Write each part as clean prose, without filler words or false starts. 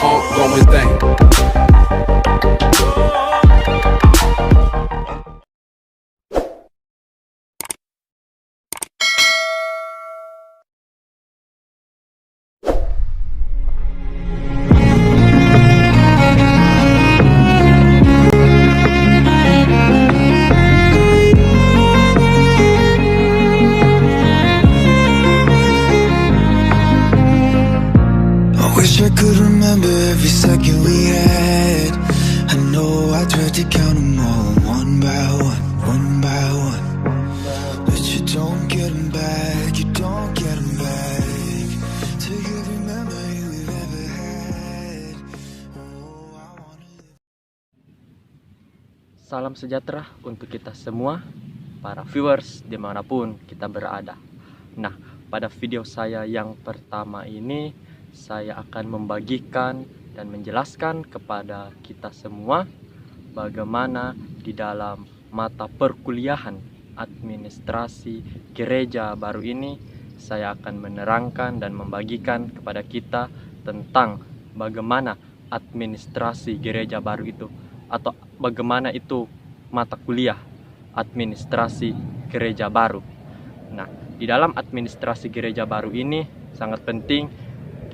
ongoing thing. I wish I could remember every second we had. I know I tried to count them all one by one by one. But you don't get them back, you don't get them back. Take every memory we've ever had. Oh, I wanna live. Salam sejahtera untuk kita semua, para viewers dimanapun kita berada. Nah, pada video saya yang pertama ini, saya akan membagikan dan menjelaskan kepada kita semua bagaimana di dalam mata perkuliahan administrasi gereja baru ini saya akan menerangkan dan membagikan kepada kita tentang bagaimana administrasi gereja baru itu, atau bagaimana itu mata kuliah administrasi gereja baru. Nah, di dalam administrasi gereja baru ini sangat penting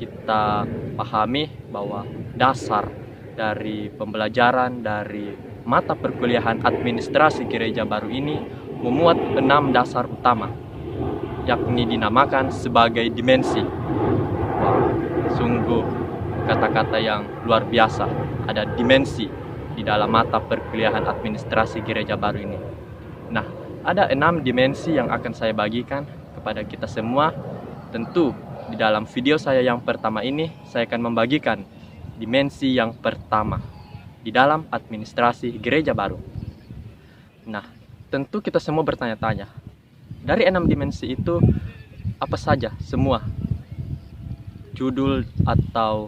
kita pahami bahwa dasar dari pembelajaran dari mata perkuliahan administrasi gereja baru ini memuat 6 dasar utama, yakni dinamakan sebagai dimensi. Wah, sungguh kata-kata yang luar biasa. Ada dimensi di dalam mata perkuliahan administrasi gereja baru ini. Nah, ada 6 dimensi yang akan saya bagikan kepada kita semua. Tentu di dalam video saya yang pertama ini, saya akan membagikan dimensi yang pertama di dalam administrasi gereja baru. Nah, tentu kita semua bertanya-tanya, dari 6 dimensi itu apa saja semua judul atau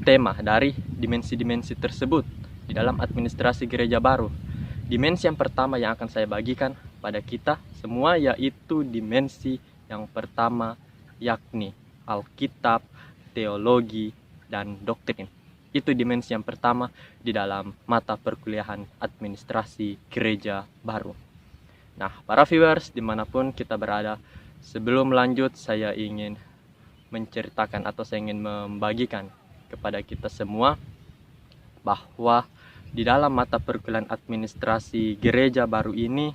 tema dari dimensi-dimensi tersebut di dalam administrasi gereja baru. Dimensi yang pertama yang akan saya bagikan pada kita semua yaitu dimensi yang pertama, yakni Alkitab, teologi, dan doktrin. Itu dimensi yang pertama di dalam mata perkuliahan administrasi gereja baru. Nah, para viewers dimanapun kita berada, sebelum lanjut saya ingin menceritakan atau saya ingin membagikan kepada kita semua bahwa di dalam mata perkuliahan administrasi gereja baru ini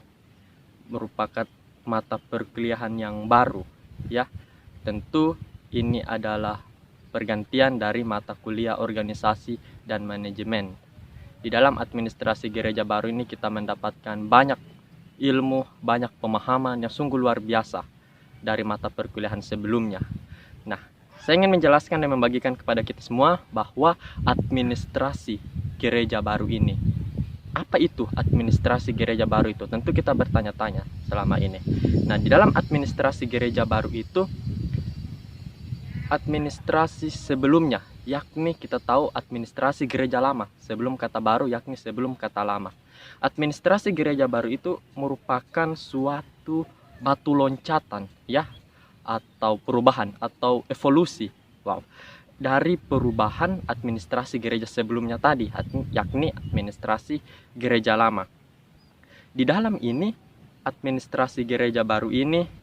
merupakan mata perkuliahan yang baru, ya. Tentu ini adalah pergantian dari mata kuliah organisasi dan manajemen. Di dalam administrasi gereja baru ini kita mendapatkan banyak ilmu, banyak pemahaman yang sungguh luar biasa dari mata perkuliahan sebelumnya. Nah, saya ingin menjelaskan dan membagikan kepada kita semua bahwa administrasi gereja baru ini, apa itu administrasi gereja baru itu? Tentu kita bertanya-tanya selama ini. Nah, di dalam administrasi gereja baru itu, administrasi sebelumnya, yakni kita tahu administrasi gereja lama, sebelum kata baru, yakni sebelum kata lama. Administrasi gereja baru itu merupakan suatu batu loncatan, ya, atau perubahan atau evolusi. Wow. Dari perubahan administrasi gereja sebelumnya tadi, yakni administrasi gereja lama. Di dalam ini, administrasi gereja baru ini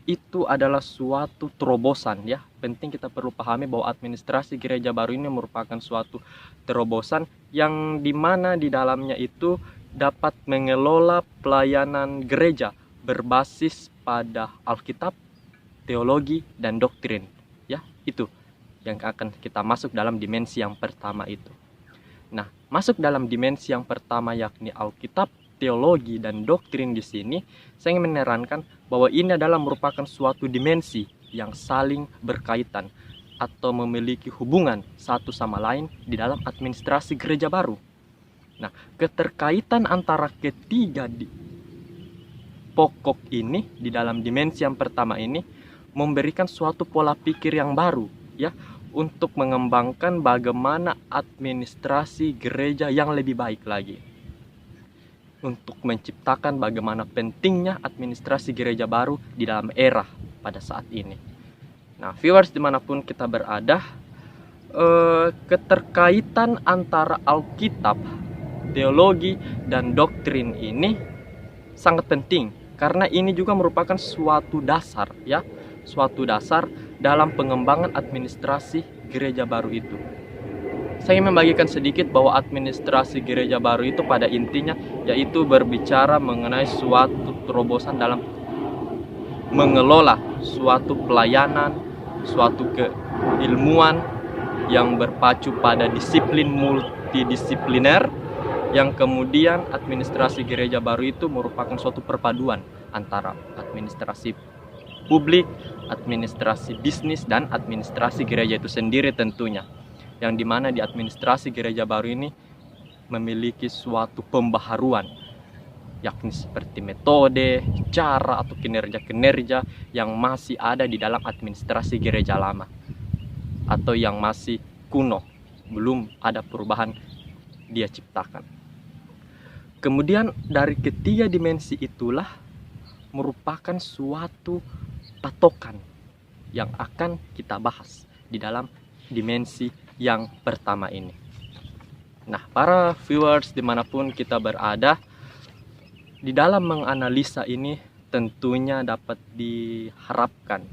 itu adalah suatu terobosan, ya. Penting kita perlu pahami bahwa administrasi gereja baru ini merupakan suatu terobosan yang dimana di dalamnya itu dapat mengelola pelayanan gereja berbasis pada Alkitab, teologi, dan doktrin, ya. Itu yang akan kita masuk dalam dimensi yang pertama itu. Nah, masuk dalam dimensi yang pertama yakni Alkitab, teologi, dan doktrin di sini, saya ingin menerangkan bahwa ini adalah merupakan suatu dimensi yang saling berkaitan atau memiliki hubungan satu sama lain di dalam administrasi gereja baru. Nah, keterkaitan antara ketiga pokok ini di dalam dimensi yang pertama ini memberikan suatu pola pikir yang baru, ya, untuk mengembangkan bagaimana administrasi gereja yang lebih baik lagi. Untuk menciptakan bagaimana pentingnya administrasi gereja baru di dalam era pada saat ini. Nah, viewers dimanapun kita berada, keterkaitan antara Alkitab, teologi, dan doktrin ini sangat penting, karena ini juga merupakan suatu dasar, ya, suatu dasar dalam pengembangan administrasi gereja baru itu. Saya ingin membagikan sedikit bahwa administrasi gereja baru itu pada intinya yaitu berbicara mengenai suatu terobosan dalam mengelola suatu pelayanan, suatu keilmuan yang berpacu pada disiplin multidisipliner, yang kemudian administrasi gereja baru itu merupakan suatu perpaduan antara administrasi publik, administrasi bisnis, dan administrasi gereja itu sendiri tentunya, yang dimana di administrasi gereja baru ini memiliki suatu pembaharuan, yakni seperti metode, cara, atau kinerja-kinerja yang masih ada di dalam administrasi gereja lama atau yang masih kuno, belum ada perubahan dia ciptakan. Kemudian dari ketiga dimensi itulah merupakan suatu patokan yang akan kita bahas di dalam dimensi yang pertama ini. Nah, para viewers dimanapun kita berada, di dalam menganalisa ini tentunya dapat diharapkan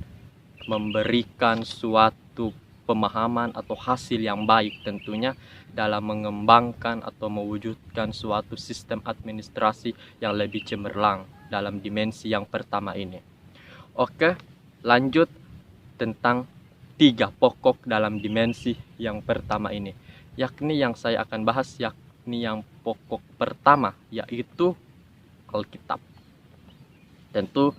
memberikan suatu pemahaman atau hasil yang baik tentunya dalam mengembangkan atau mewujudkan suatu sistem administrasi yang lebih cemerlang dalam dimensi yang pertama ini. Oke, lanjut tentang 3 pokok dalam dimensi yang pertama ini, yakni yang saya akan bahas, yakni yang pokok pertama yaitu Alkitab. Tentu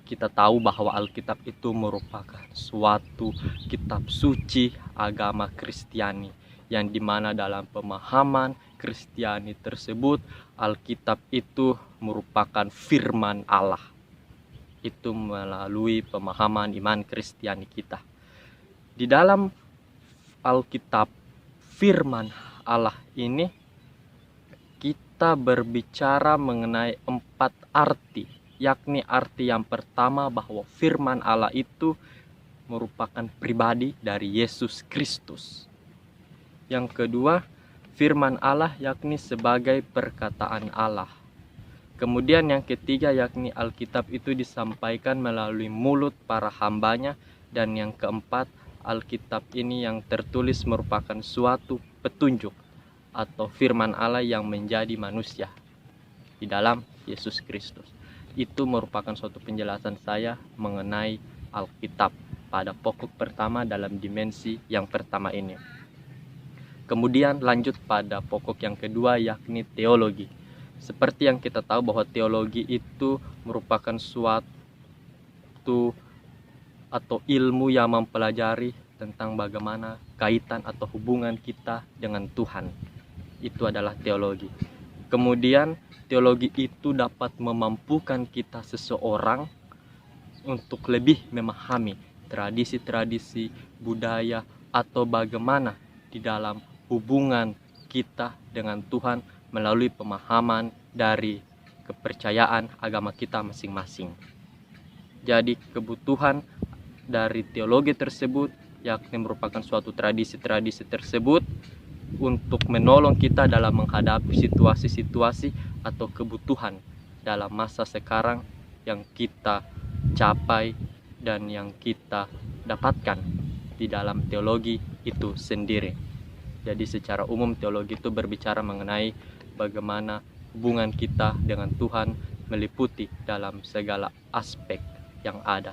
kita tahu bahwa Alkitab itu merupakan suatu kitab suci agama Kristiani, yang dimana dalam pemahaman Kristiani tersebut Alkitab itu merupakan firman Allah. Itu melalui pemahaman iman Kristiani kita. Di dalam Alkitab, firman Allah ini kita berbicara mengenai 4 arti, yakni arti yang pertama bahwa firman Allah itu merupakan pribadi dari Yesus Kristus. Yang kedua, firman Allah yakni sebagai perkataan Allah. Kemudian yang ketiga yakni Alkitab itu disampaikan melalui mulut para hambanya. Dan yang keempat, Alkitab ini yang tertulis merupakan suatu petunjuk atau firman Allah yang menjadi manusia di dalam Yesus Kristus. Itu merupakan suatu penjelasan saya mengenai Alkitab pada pokok pertama dalam dimensi yang pertama ini. Kemudian lanjut pada pokok yang kedua yakni teologi. Seperti yang kita tahu bahwa teologi itu merupakan suatu atau ilmu yang mempelajari tentang bagaimana kaitan atau hubungan kita dengan Tuhan. Itu adalah teologi. Kemudian teologi itu dapat memampukan kita seseorang untuk lebih memahami tradisi-tradisi, budaya, atau bagaimana di dalam hubungan kita dengan Tuhan melalui pemahaman dari kepercayaan agama kita masing-masing. Jadi kebutuhan dari teologi tersebut yakni merupakan suatu tradisi-tradisi tersebut untuk menolong kita dalam menghadapi situasi-situasi atau kebutuhan dalam masa sekarang yang kita capai dan yang kita dapatkan di dalam teologi itu sendiri. Jadi secara umum teologi itu berbicara mengenai bagaimana hubungan kita dengan Tuhan meliputi dalam segala aspek yang ada.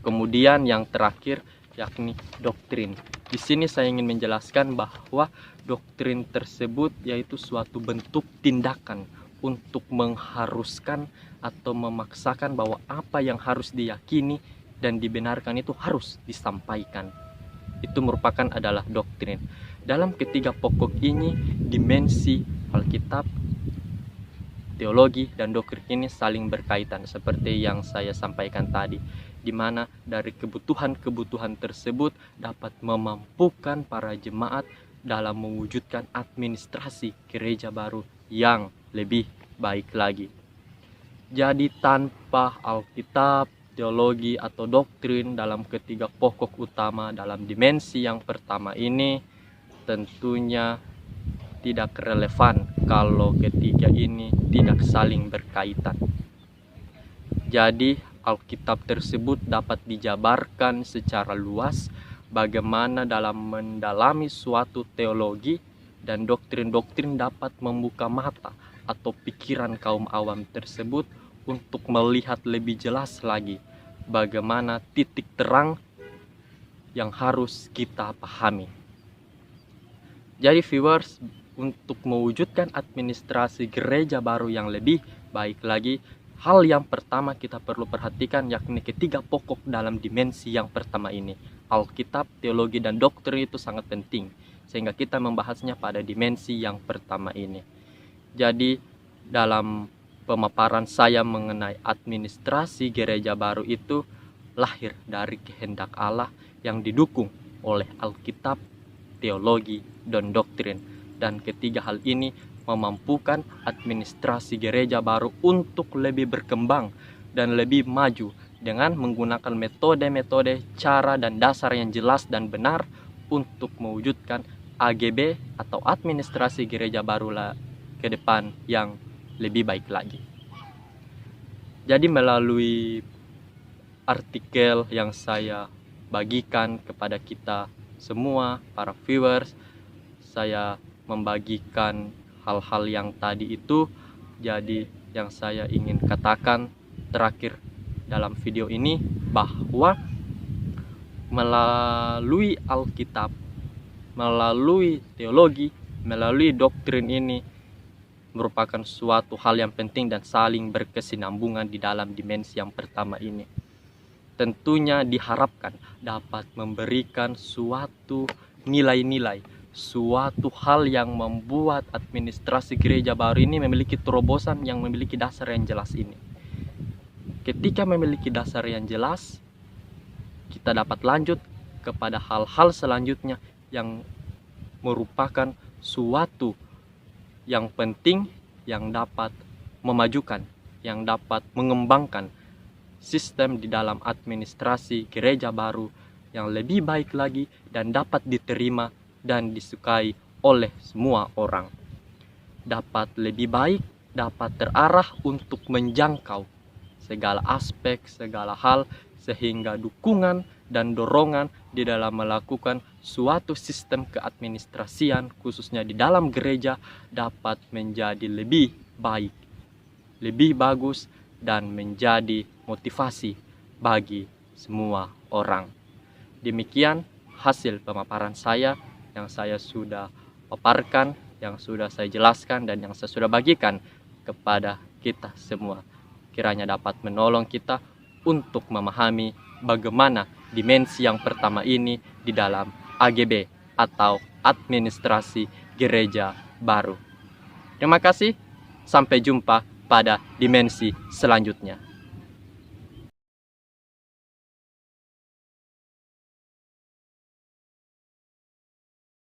Kemudian yang terakhir yakni doktrin. Di sini saya ingin menjelaskan bahwa doktrin tersebut yaitu suatu bentuk tindakan untuk mengharuskan atau memaksakan bahwa apa yang harus diyakini dan dibenarkan itu harus disampaikan. Itu merupakan adalah doktrin. Dalam ketiga pokok ini, dimensi Alkitab, teologi, dan doktrin ini saling berkaitan seperti yang saya sampaikan tadi, di mana dari kebutuhan-kebutuhan tersebut dapat memampukan para jemaat dalam mewujudkan administrasi gereja baru yang lebih baik lagi. Jadi tanpa Alkitab, teologi atau doktrin dalam ketiga pokok utama dalam dimensi yang pertama ini tentunya tidak relevan kalau ketiga ini tidak saling berkaitan. Jadi Alkitab tersebut dapat dijabarkan secara luas bagaimana dalam mendalami suatu teologi dan doktrin-doktrin dapat membuka mata atau pikiran kaum awam tersebut untuk melihat lebih jelas lagi bagaimana titik terang yang harus kita pahami. Jadi viewers, untuk mewujudkan administrasi gereja baru yang lebih baik lagi, hal yang pertama kita perlu perhatikan yakni ketiga pokok dalam dimensi yang pertama ini. Alkitab, teologi, dan doktrin itu sangat penting, sehingga kita membahasnya pada dimensi yang pertama ini. Jadi dalam pemaparan saya mengenai administrasi gereja baru itu lahir dari kehendak Allah yang didukung oleh Alkitab, teologi, dan doktrin. Dan ketiga hal ini memampukan administrasi gereja baru untuk lebih berkembang dan lebih maju dengan menggunakan metode-metode, cara, dan dasar yang jelas dan benar untuk mewujudkan AGB atau administrasi gereja baru ke depan yang lebih baik lagi. Jadi melalui artikel yang saya bagikan kepada kita semua, para viewers, saya membagikan hal-hal yang tadi itu. Jadi yang saya ingin katakan terakhir dalam video ini bahwa melalui Alkitab, melalui teologi, melalui doktrin ini merupakan suatu hal yang penting dan saling berkesinambungan di dalam dimensi yang pertama ini. Tentunya diharapkan dapat memberikan suatu nilai-nilai, suatu hal yang membuat administrasi gereja baru ini memiliki terobosan yang memiliki dasar yang jelas ini. Ketika memiliki dasar yang jelas, kita dapat lanjut kepada hal-hal selanjutnya yang merupakan suatu yang penting, yang dapat memajukan, yang dapat mengembangkan sistem di dalam administrasi gereja baru yang lebih baik lagi dan dapat diterima dan disukai oleh semua orang. Dapat lebih baik, dapat terarah untuk menjangkau segala aspek, segala hal, sehingga dukungan dan dorongan di dalam melakukan suatu sistem keadministrasian khususnya di dalam gereja dapat menjadi lebih baik, lebih bagus, dan menjadi motivasi bagi semua orang. Demikian hasil pemaparan saya yang saya sudah paparkan, yang sudah saya jelaskan, dan yang saya sudah bagikan kepada kita semua. Kiranya dapat menolong kita untuk memahami bagaimana dimensi yang pertama ini di dalam AGB atau administrasi gereja baru. Terima kasih, sampai jumpa pada dimensi selanjutnya.